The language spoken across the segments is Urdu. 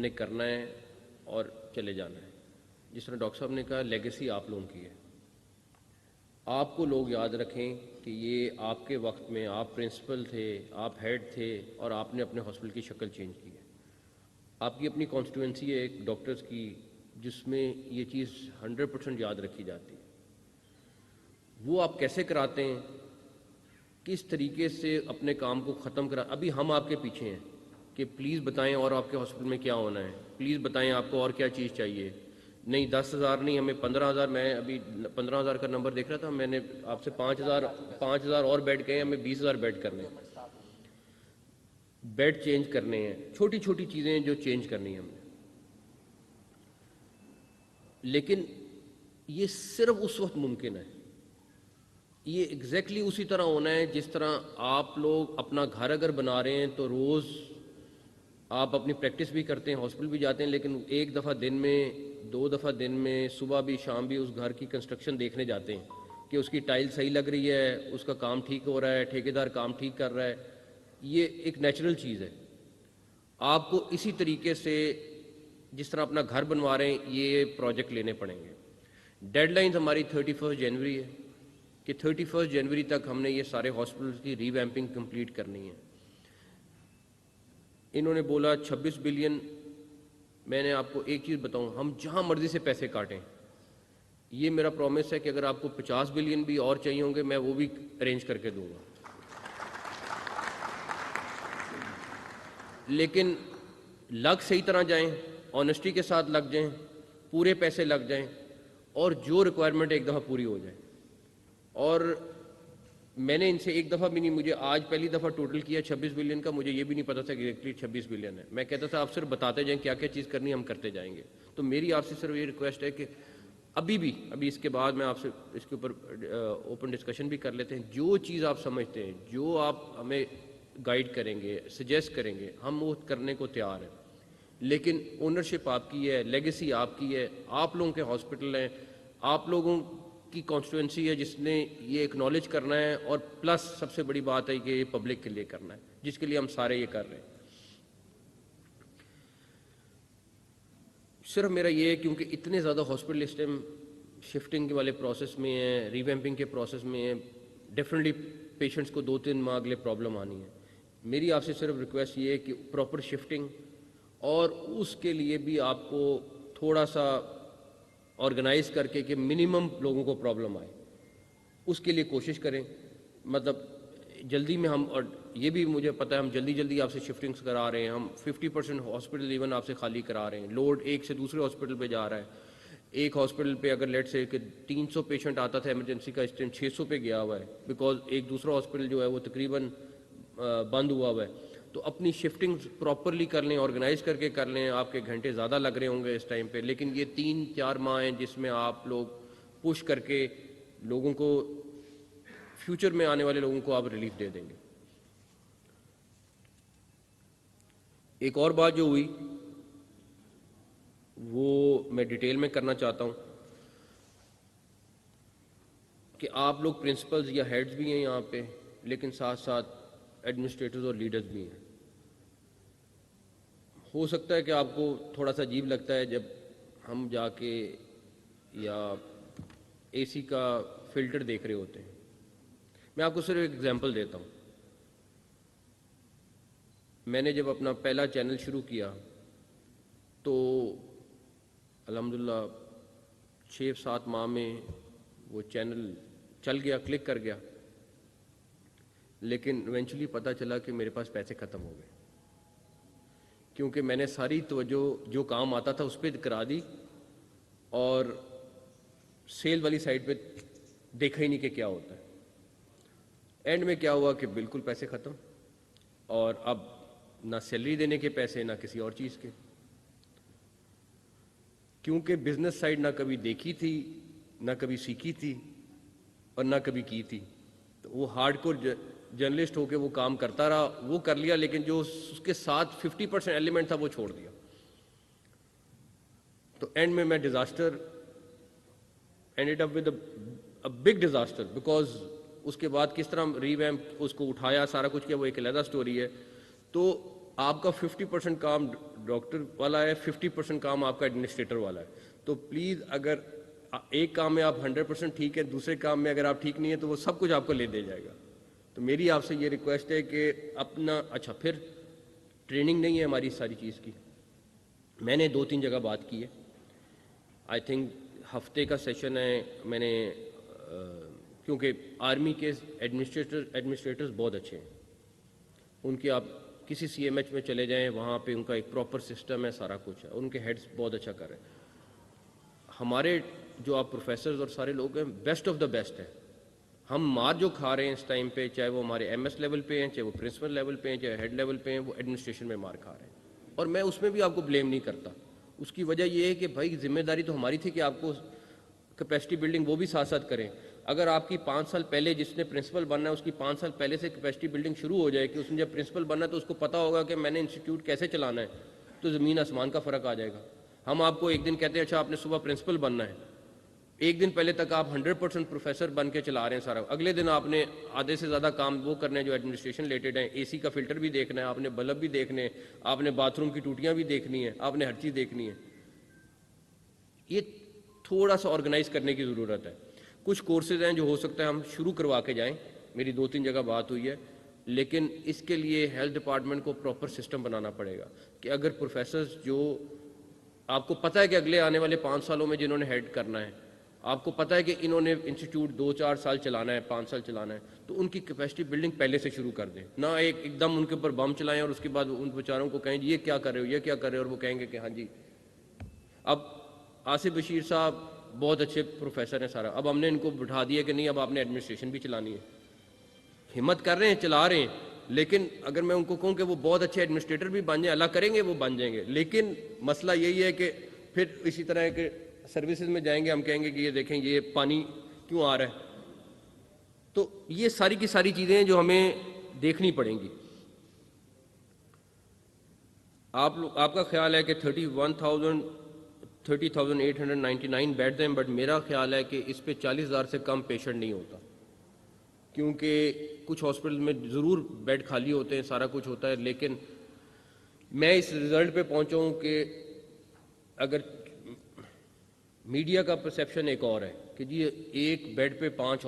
ہم نے کرنا ہے اور چلے جانا ہے. جس طرح ڈاکٹر صاحب نے کہا لیگیسی آپ لوگوں کی ہے. آپ کو لوگ یاد رکھیں کہ یہ آپ کے وقت میں آپ پرنسپل تھے, آپ ہیڈ تھے اور آپ نے اپنے ہاسپٹل کی شکل چینج کی ہے. آپ کی اپنی کانسٹیٹوئنسی ہے ایک ڈاکٹرز کی جس میں یہ چیز 100% یاد رکھی جاتی ہے. وہ آپ کیسے کراتے ہیں, کس طریقے سے اپنے کام کو ختم کرا. ابھی ہم آپ کے پیچھے ہیں کہ پلیز بتائیں اور آپ کے ہاسپٹل میں کیا ہونا ہے, پلیز بتائیں آپ کو اور کیا چیز چاہیے. نہیں 10,000 نہیں, ہمیں 15,000. میں ابھی 15,000 کا نمبر دیکھ رہا تھا, میں نے آپ سے 5,000 اور بیڈ کہے, ہمیں 20,000 بیڈ کرنے ہیں, بیڈ چینج کرنے ہیں. چھوٹی چھوٹی چیزیں جو چینج کرنی ہیں ہم نے. لیکن یہ صرف اس وقت ممکن ہے, یہ ایگزیکٹلی اسی طرح ہونا ہے جس طرح آپ لوگ اپنا گھر اگر بنا رہے ہیں تو روز آپ اپنی پریکٹس بھی کرتے ہیں, ہاسپٹل بھی جاتے ہیں, لیکن ایک دفعہ دن میں 2 دفعہ دن میں صبح بھی شام بھی اس گھر کی کنسٹرکشن دیکھنے جاتے ہیں کہ اس کی ٹائل صحیح لگ رہی ہے, اس کا کام ٹھیک ہو رہا ہے, ٹھیکیدار کام ٹھیک کر رہا ہے. یہ ایک نیچرل چیز ہے. آپ کو اسی طریقے سے جس طرح اپنا گھر بنوا رہے ہیں یہ پروجیکٹ لینے پڑیں گے. ڈیڈ لائنز ہماری 31 جنوری ہے کہ 31 جنوری تک ہم نے یہ سارے ہاسپٹلس کی ری ویمپنگ کمپلیٹ کرنی ہے. انہوں نے بولا 26 بلین. میں نے آپ کو ایک چیز بتاؤں, ہم جہاں مرضی سے پیسے کاٹیں, یہ میرا پرومس ہے کہ اگر آپ کو 50 بلین بھی اور چاہیے ہوں گے میں وہ بھی ارینج کر کے دوں گا. لیکن لگ صحیح طرح جائیں, آنیسٹی کے ساتھ لگ جائیں, پورے پیسے لگ جائیں اور جو ریکوائرمنٹ ایک دفعہ پوری ہو جائے. اور میں نے ان سے ایک دفعہ بھی نہیں, مجھے آج پہلی دفعہ ٹوٹل کیا 26 بلین کا, مجھے یہ بھی نہیں پتا تھا کہ ایگزیکٹلی 26 بلین ہے. میں کہتا تھا آپ صرف بتاتے جائیں کیا کیا چیز کرنی ہے, ہم کرتے جائیں گے. تو میری آپ سے صرف یہ ریکویسٹ ہے کہ ابھی اس کے بعد میں آپ سے اس کے اوپر اوپن ڈسکشن بھی کر لیتے ہیں. جو چیز آپ سمجھتے ہیں, جو آپ ہمیں گائیڈ کریں گے, سجیسٹ کریں گے, ہم وہ کرنے کو تیار ہیں. لیکن اونرشپ آپ کی ہے, لیگیسی آپ کی ہے, آپ لوگوں کے ہاسپٹل ہیں, آپ لوگوں کی کانسٹیٹوئنسی ہے جس نے یہ اکنالج کرنا ہے, اور پلس سب سے بڑی بات ہے کہ یہ پبلک کے لیے کرنا ہے جس کے لیے ہم سارے یہ کر رہے ہیں. صرف میرا یہ ہے کیونکہ اتنے زیادہ ہاسپٹل اس ٹائم شفٹنگ والے پروسیس میں ہیں, ریویمپنگ کے پروسیس میں ہیں, ڈیفینیٹلی پیشنٹس کو 2-3 ماہ اگلے پرابلم آنی ہے. میری آپ سے صرف ریکویسٹ یہ ہے کہ پراپر شفٹنگ, اور اس کے لیے بھی آپ کو تھوڑا سا آرگنائز کر کے کہ منیمم لوگوں کو پرابلم آئے, اس کے لیے کوشش کریں. مطلب جلدی میں ہم, اور یہ بھی مجھے پتہ ہے ہم جلدی آپ سے شفٹنگس کرا رہے ہیں, ہم 50% ہاسپٹل ایون آپ سے خالی کرا رہے ہیں. لوڈ ایک سے دوسرے ہاسپٹل پہ جا رہا ہے. ایک ہاسپٹل پہ اگر لیٹ سے کہ 300 پیشنٹ آتا تھا ایمرجنسی کا, اس ٹائم 600 پہ گیا ہوا ہے, بیکاز ایک دوسرا ہاسپٹل جو ہے وہ تقریباً بند ہوا ہوا ہے. تو اپنی شفٹنگ پراپرلی کر لیں, آرگنائز کر کے کر لیں. آپ کے گھنٹے زیادہ لگ رہے ہوں گے اس ٹائم پہ, لیکن یہ 3-4 ماہ ہیں جس میں آپ لوگ پش کر کے لوگوں کو, فیوچر میں آنے والے لوگوں کو آپ ریلیف دے دیں گے. ایک اور بات جو ہوئی وہ میں ڈیٹیل میں کرنا چاہتا ہوں کہ آپ لوگ پرنسپلز یا ہیڈز بھی ہیں یہاں پہ, لیکن ساتھ ساتھ ایڈمنسٹریٹرز اور لیڈرز بھی ہیں. ہو سکتا ہے کہ آپ کو تھوڑا سا عجیب لگتا ہے جب ہم جا کے یا اے سی کا فلٹر دیکھ رہے ہوتے ہیں. میں آپ کو صرف ایک ایگزامپل دیتا ہوں. میں نے جب اپنا پہلا چینل شروع کیا تو الحمدللہ 6-7 ماہ میں وہ چینل چل گیا, کلک کر گیا, لیکن ایونچولی پتہ چلا کہ میرے پاس پیسے ختم ہو گئے, کیونکہ میں نے ساری توجہ جو کام آتا تھا اس پہ کرا دی اور سیل والی سائٹ پہ دیکھا ہی نہیں کہ کیا ہوتا ہے. اینڈ میں کیا ہوا کہ بالکل پیسے ختم, اور اب نہ سیلری دینے کے پیسے نہ کسی اور چیز کے, کیونکہ بزنس سائڈ نہ کبھی دیکھی تھی, نہ کبھی سیکھی تھی, اور نہ کبھی کی تھی. تو وہ ہارڈ کور جرنلسٹ ہو کے وہ کام کرتا رہا, وہ کر لیا, لیکن جو اس کے ساتھ 50% ایلیمنٹ تھا وہ چھوڑ دیا. تو اینڈ میں disaster end up with a big disaster, because اس کے بعد کس طرح ری ویمپ اس کو اٹھایا, سارا کچھ کیا, وہ ایک علیحدہ سٹوری ہے. تو آپ کا 50% کام ڈاکٹر والا ہے, 50% کام آپ کا ایڈمنسٹریٹر والا ہے. تو پلیز اگر ایک کام میں آپ 100% ٹھیک ہے, دوسرے کام میں اگر آپ ٹھیک نہیں ہے تو وہ سب کچھ آپ کو لے دے جائے گا. تو میری آپ سے یہ ریکویسٹ ہے کہ اپنا اچھا پھر ٹریننگ نہیں ہے ہماری اس ساری چیز کی. میں نے 2-3 جگہ بات کی ہے, آئی تھنک ہفتے کا سیشن ہے. میں نے کیونکہ آرمی کے ایڈمنسٹریٹرز بہت اچھے ہیں, ان کے آپ کسی سی ایم ایچ میں چلے جائیں, وہاں پہ ان کا ایک پراپر سسٹم ہے, سارا کچھ ہے, ان کے ہیڈز بہت اچھا کر رہے ہیں. ہمارے جو آپ پروفیسرز اور سارے لوگ ہیں بیسٹ آف دا بیسٹ ہیں. ہم مار جو کھا رہے ہیں اس ٹائم پہ, چاہے وہ ہمارے ایم ایس لیول پہ ہیں, چاہے وہ پرنسپل لیول پہ ہیں, چاہے ہیڈ لیول پہ ہیں, وہ ایڈمنسٹریشن میں مار کھا رہے ہیں. اور میں اس میں بھی آپ کو بلیم نہیں کرتا. اس کی وجہ یہ ہے کہ بھائی ذمہ داری تو ہماری تھی کہ آپ کو کیپیسٹی بلڈنگ وہ بھی ساتھ ساتھ کریں. اگر آپ کی 5 سال پہلے جس نے پرنسپل بننا ہے اس کی 5 سال پہلے سے کیپیسٹی بلڈنگ شروع ہو جائے کہ اس نے جب پرنسپل بننا ہے تو اس کو پتہ ہوگا کہ میں نے انسٹیٹیوٹ کیسے چلانا ہے, تو زمین آسمان کا فرق آ جائے گا. ہم آپ کو ایک دن کہتے ہیں اچھا آپ نے صبح پرنسپل بننا ہے, ایک دن پہلے تک آپ 100% پروفیسر بن کے چلا رہے ہیں سارا, اگلے دن آپ نے آدھے سے زیادہ کام وہ کرنے ہیں جو ایڈمنسٹریشن ریلیٹڈ ہیں. اے سی کا فلٹر بھی دیکھنا ہے, آپ نے بلب بھی دیکھنے ہیں, آپ نے باتھ روم کی ٹوٹیاں بھی دیکھنی ہیں, آپ نے ہر چیز دیکھنی ہے. یہ تھوڑا سا آرگنائز کرنے کی ضرورت ہے. کچھ کورسز ہیں جو ہو سکتا ہے ہم شروع کروا کے جائیں, میری 2-3 جگہ بات ہوئی ہے, لیکن اس کے لیے ہیلتھ ڈپارٹمنٹ کو پراپر سسٹم بنانا پڑے گا کہ اگر پروفیسرز جو آپ کو پتہ ہے کہ اگلے آنے والے 5 سالوں میں جنہوں نے ہیڈ کرنا ہے, آپ کو پتہ ہے کہ انہوں نے انسٹیٹیوٹ 2-4 سال چلانا ہے, 5 سال چلانا ہے, تو ان کی کیپیسٹی بلڈنگ پہلے سے شروع کر دیں. نہ ایک دم ان کے اوپر بم چلائیں اور اس کے بعد ان بیچاروں کو کہیں جی یہ کیا کر رہے ہو, یہ کیا کر رہے ہو, اور وہ کہیں گے کہ ہاں جی. اب آصف بشیر صاحب بہت اچھے پروفیسر ہیں سارا, اب ہم نے ان کو بٹھا دیا کہ نہیں اب آپ نے ایڈمنسٹریشن بھی چلانی ہے. ہمت کر رہے ہیں, چلا رہے ہیں, لیکن اگر میں ان کو کہوں کہ وہ بہت اچھے ایڈمنسٹریٹر بھی بن جائیں, اللہ کریں گے وہ بن جائیں گے, لیکن مسئلہ یہی ہے کہ پھر اسی طرح ہے کہ سروسز میں جائیں گے, ہم کہیں گے کہ یہ دیکھیں یہ پانی کیوں آ رہا ہے. تو یہ ساری کی ساری چیزیں ہیں جو ہمیں دیکھنی پڑیں گی. آپ کا خیال ہے کہ 30,899 بیڈ ہیں, بٹ میرا خیال ہے کہ اس پہ 40,000 سے کم پیشنٹ نہیں ہوتا, کیونکہ کچھ ہاسپٹل میں ضرور بیڈ خالی ہوتے ہیں, سارا کچھ ہوتا ہے, لیکن میں اس رزلٹ پہ پہنچا ہوں کہ اگر میڈیا کا پرسیپشن ایک اور ہے کہ جی ایک بیڈ پہ 5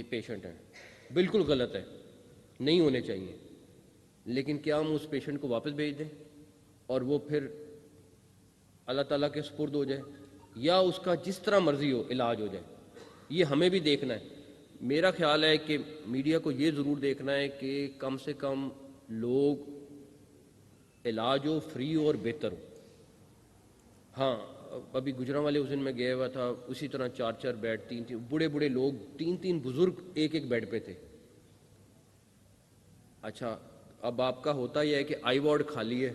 پیشنٹ ہیں, بالکل غلط ہے, نہیں ہونے چاہیے. لیکن کیا ہم اس پیشنٹ کو واپس بھیج دیں اور وہ پھر اللہ تعالیٰ کے سپرد ہو جائے, یا اس کا جس طرح مرضی ہو علاج ہو جائے؟ یہ ہمیں بھی دیکھنا ہے. میرا خیال ہے کہ میڈیا کو یہ ضرور دیکھنا ہے کہ کم سے کم لوگ علاج ہو, فری ہو اور بہتر ہو. ہاں ابھی گجرانوالے اس دن میں گیا ہوا تھا, اسی طرح 4 بیڈ, 3 بوڑھے بوڑھے لوگ, 3 بزرگ ایک بیڈ پہ تھے. اچھا اب آپ کا ہوتا یہ ہے کہ آئی وارڈ خالی ہے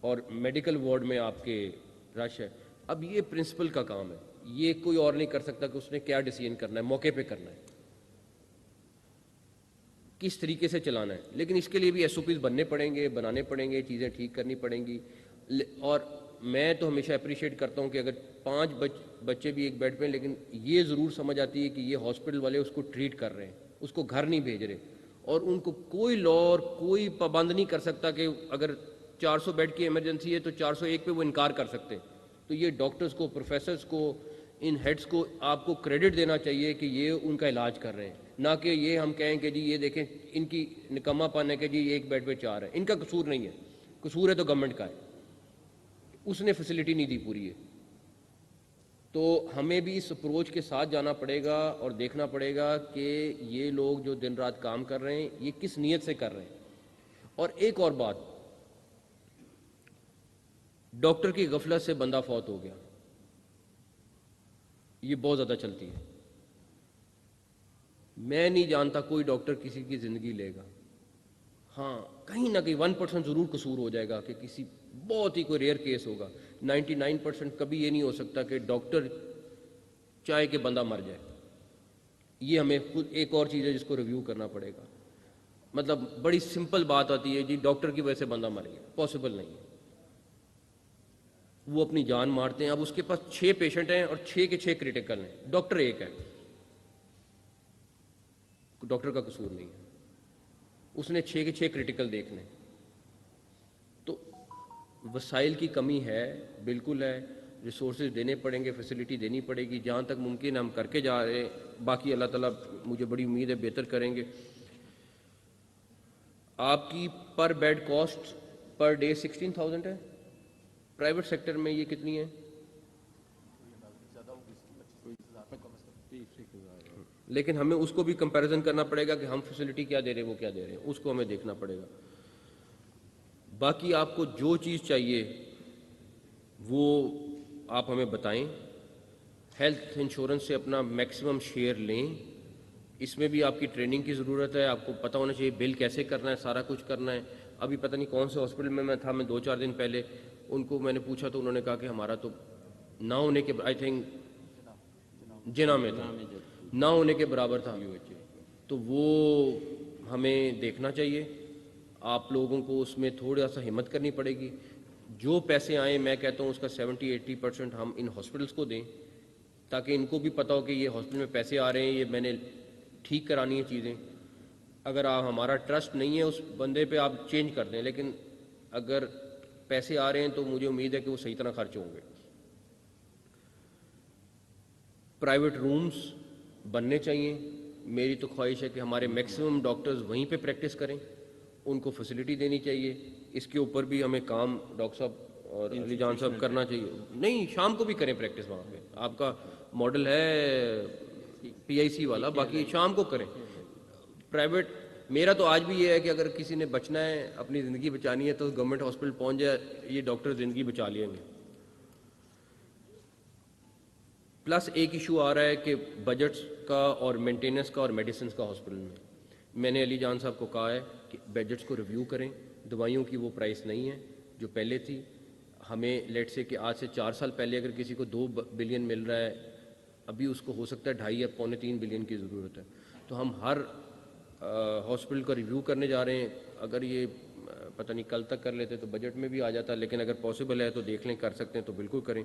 اور میڈیکل وارڈ میں آپ کے رش ہے. اب یہ پرنسپل کا کام ہے, یہ کوئی اور نہیں کر سکتا کہ اس نے کیا ڈیسیژن کرنا ہے, موقع پہ کرنا ہے, کس طریقے سے چلانا ہے. لیکن اس کے لیے بھی ایس او پیز بننے پڑیں گے, بنانے پڑیں گے, چیزیں ٹھیک کرنی پڑیں گی. اور میں تو ہمیشہ اپریشیٹ کرتا ہوں کہ اگر 5 بچے بھی ایک بیڈ پہ ہیں, لیکن یہ ضرور سمجھ آتی ہے کہ یہ ہاسپٹل والے اس کو ٹریٹ کر رہے ہیں, اس کو گھر نہیں بھیج رہے, اور ان کو کوئی لا اور کوئی پابند نہیں کر سکتا کہ اگر 400 بیڈ کی ایمرجنسی ہے تو 401 پہ وہ انکار کر سکتے. تو یہ ڈاکٹرز کو, پروفیسرز کو, ان ہیڈز کو آپ کو کریڈٹ دینا چاہیے کہ یہ ان کا علاج کر رہے ہیں, نہ کہ یہ ہم کہیں کہ جی یہ دیکھیں ان کی نکما پن ہے کہ جی ایک بیڈ پہ 4 ہے. ان کا قصور نہیں ہے, قصور ہے تو گورنمنٹ کا ہے, اس نے فیسلٹی نہیں دی پوری ہے. تو ہمیں بھی اس اپروچ کے ساتھ جانا پڑے گا اور دیکھنا پڑے گا کہ یہ لوگ جو دن رات کام کر رہے ہیں یہ کس نیت سے کر رہے ہیں. اور ایک اور بات, ڈاکٹر کی غفلت سے بندہ فوت ہو گیا, یہ بہت زیادہ چلتی ہے. میں نہیں جانتا کوئی ڈاکٹر کسی کی زندگی لے گا. ہاں کہیں نہ کہیں 1% ضرور قصور ہو جائے گا کہ کسی بہت ہی کوئی ریئر کیس ہوگا. 99% کبھی یہ نہیں ہو سکتا کہ ڈاکٹر چاہے کہ بندہ مر جائے. یہ ہمیں خود ایک اور چیز ہے جس کو ریویو کرنا پڑے گا. مطلب بڑی سمپل بات آتی ہے جی ڈاکٹر کی وجہ سے بندہ مر گیا, پاسبل نہیں ہے. وہ اپنی جان مارتے ہیں. اب اس کے پاس 6 پیشنٹ ہیں اور 6 کے 6 کریٹیکل ہیں, ڈاکٹر ایک ہے, ڈاکٹر کا قصور نہیں ہے, اس نے 6 کے 6 کریٹیکل دیکھنے. تو وسائل کی کمی ہے، بالکل ہے، ریسورسز دینے پڑیں گے، فیسلٹی دینی پڑے گی، جہاں تک ممکن ہم کر کے جا رہے ہیں، باقی اللہ تعالیٰ مجھے بڑی امید ہے بہتر کریں گے۔ آپ کی پر بیڈ کاسٹ پر ڈے 16,000 ہے، پرائیویٹ سیکٹر میں یہ کتنی ہے؟ لیکن ہمیں اس کو بھی کمپیریزن کرنا پڑے گا کہ ہم فیسلٹی کیا دے رہے ہیں، وہ کیا دے رہے ہیں، اس کو ہمیں دیکھنا پڑے گا۔ باقی آپ کو جو چیز چاہیے وہ آپ ہمیں بتائیں، ہیلتھ انشورنس سے اپنا میکسیمم شیئر لیں، اس میں بھی آپ کی ٹریننگ کی ضرورت ہے، آپ کو پتہ ہونا چاہیے بل کیسے کرنا ہے، سارا کچھ کرنا ہے۔ ابھی پتہ نہیں کون سے ہاسپٹل میں تھا، میں 2-4 دن پہلے ان کو میں نے پوچھا تو انہوں نے کہا کہ ہمارا تو نہ ہونے کے، آئی تھنک جنا میں تھا، نہ ہونے کے برابر تھا، تو وہ ہمیں دیکھنا چاہیے۔ آپ لوگوں کو اس میں تھوڑا سا ہمت کرنی پڑے گی، جو پیسے آئیں میں کہتا ہوں اس کا 70-80% ہم ان ہاسپٹلس کو دیں، تاکہ ان کو بھی پتہ ہو کہ یہ ہاسپٹل میں پیسے آ رہے ہیں، یہ میں نے ٹھیک کرانی ہیں چیزیں۔ اگر آپ ہمارا ٹرسٹ نہیں ہے اس بندے پہ، آپ چینج کر دیں، لیکن اگر پیسے آ رہے ہیں تو مجھے امید ہے کہ وہ صحیح طرح خرچ ہوں گے۔ پرائیویٹ رومز بننے چاہیے، میری تو خواہش ہے کہ ہمارے میکسیمم ڈاکٹرز وہیں پہ پریکٹس کریں، ان کو فیسلٹی دینی چاہیے۔ اس کے اوپر بھی ہمیں کام ڈاکٹر صاحب اور علی جان صاحب کرنا چاہیے۔ نہیں، شام کو بھی کریں پریکٹس وہاں پہ، آپ کا ماڈل ہے پی آئی سی والا، باقی شام کو کریں پرائیویٹ۔ میرا تو آج بھی یہ ہے کہ اگر کسی نے بچنا ہے، اپنی زندگی بچانی ہے، تو گورنمنٹ ہاسپٹل پہنچ جائے، یہ ڈاکٹر زندگی بچا لیں گے۔ پلس ایک ایشو آ رہا ہے کہ بجٹس کا اور مینٹیننس کا اور میڈیسنس کا ہاسپٹل میں نے علی جان صاحب کو کہا ہے کہ بجٹس کو ریویو کریں، دوائیوں کی وہ پرائس نہیں ہے جو پہلے تھی۔ ہمیں لیٹ سے کہ آج سے 4 سال پہلے اگر کسی کو 2 بلین مل رہا ہے، ابھی اس کو ہو سکتا ہے 2.5 یا 2.25 بلین کی ضرورت ہے۔ تو ہم ہر ہاسپٹل کا ریویو کرنے جا رہے ہیں۔ اگر یہ پتہ نہیں کل تک کر لیتے تو بجٹ میں بھی آ جاتا، لیکن اگر پاسبل ہے تو دیکھ لیں، کر سکتے ہیں تو بالکل کریں۔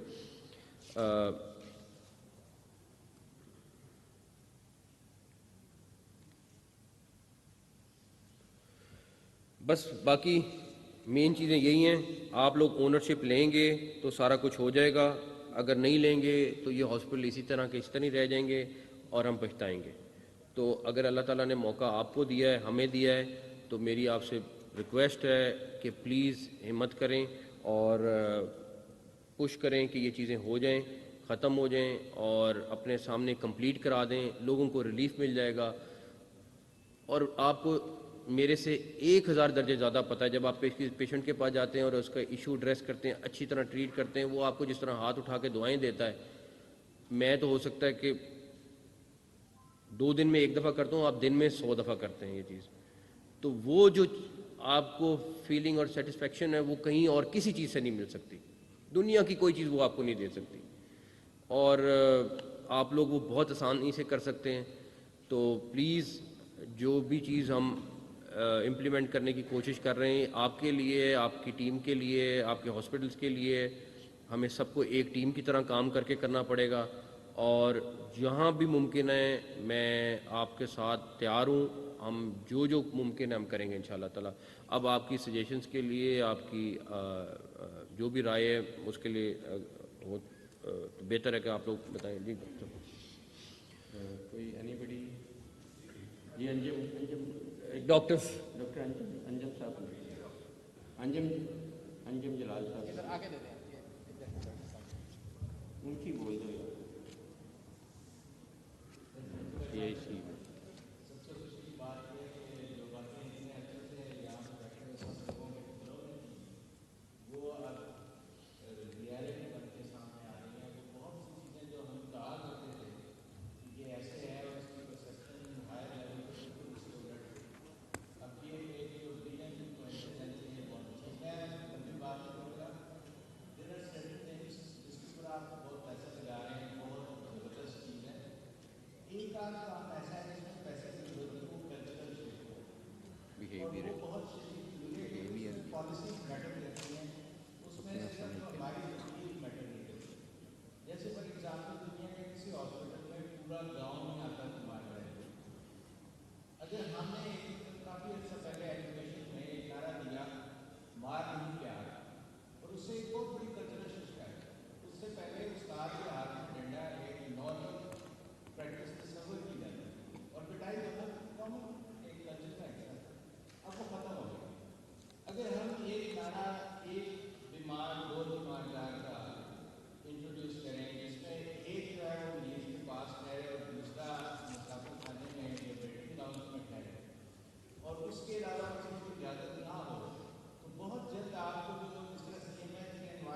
بس باقی مین چیزیں یہی ہیں، آپ لوگ اونرشپ لیں گے تو سارا کچھ ہو جائے گا، اگر نہیں لیں گے تو یہ ہاسپٹل اسی طرح کے اس طرح ہی رہ جائیں گے اور ہم پچھتائیں گے۔ تو اگر اللہ تعالیٰ نے موقع آپ کو دیا ہے، ہمیں دیا ہے، تو میری آپ سے ریکویسٹ ہے کہ پلیز ہمت کریں اور پش کریں کہ یہ چیزیں ہو جائیں، ختم ہو جائیں اور اپنے سامنے کمپلیٹ کرا دیں، لوگوں کو ریلیف مل جائے گا۔ اور آپ کو میرے سے 1000 درجے زیادہ پتہ ہے، جب آپ پیشنٹ کے پاس جاتے ہیں اور اس کا ایشو ایڈریس کرتے ہیں، اچھی طرح ٹریٹ کرتے ہیں، وہ آپ کو جس طرح ہاتھ اٹھا کے دعائیں دیتا ہے، میں تو ہو سکتا ہے کہ 2 دن میں 1 دفعہ کرتا ہوں، آپ دن میں 100 دفعہ کرتے ہیں یہ چیز۔ تو وہ جو آپ کو فیلنگ اور سیٹسفیکشن ہے وہ کہیں اور کسی چیز سے نہیں مل سکتی، دنیا کی کوئی چیز وہ آپ کو نہیں دے سکتی، اور آپ لوگ وہ بہت آسانی سے کر سکتے ہیں۔ تو پلیز جو بھی چیز ہم امپلیمنٹ کرنے کی کوشش کر رہے ہیں، آپ کے لیے، آپ کی ٹیم کے لیے، آپ کے ہاسپٹلس کے لیے، ہمیں سب کو ایک ٹیم کی طرح کام کر کے کرنا پڑے گا، اور جہاں بھی ممکن ہے میں آپ کے ساتھ تیار ہوں، ہم جو ممکن ہے ہم کریں گے انشاءاللہ تعالیٰ۔ اب آپ کی سجیشنز کے لیے، آپ کی جو بھی رائے ہے اس کے لیے بہتر ہے کہ آپ لوگ بتائیں۔ جی کوئی اینی بڈی؟ جی انجم ڈاکٹر ڈاکٹر انجم صاحب، انجم جلال صاحب آگے دے دیں، اونچی بول دو یار۔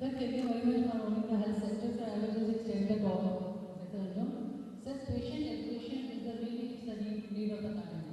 thank you very much for owning the health sector. So I will just extend the talk, Dr. Arjun. Sir, patient education is the really is the need of the time.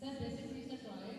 Sir, basically it's a trial.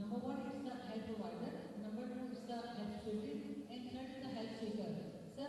Number 1 is the health provider. Number 2 is the health student. And third is the health seeker. Sir,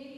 1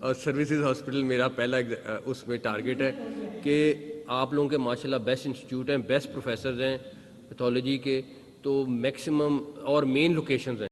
اور سروسز ہاسپٹل میرا پہلا اس میں ٹارگٹ ہے کہ آپ لوگوں کے ماشاءاللہ بیسٹ انسٹیٹیوٹ ہیں، بیسٹ پروفیسرز ہیں پیتھولوجی کے، تو میکسیمم اور مین لوکیشنز ہیں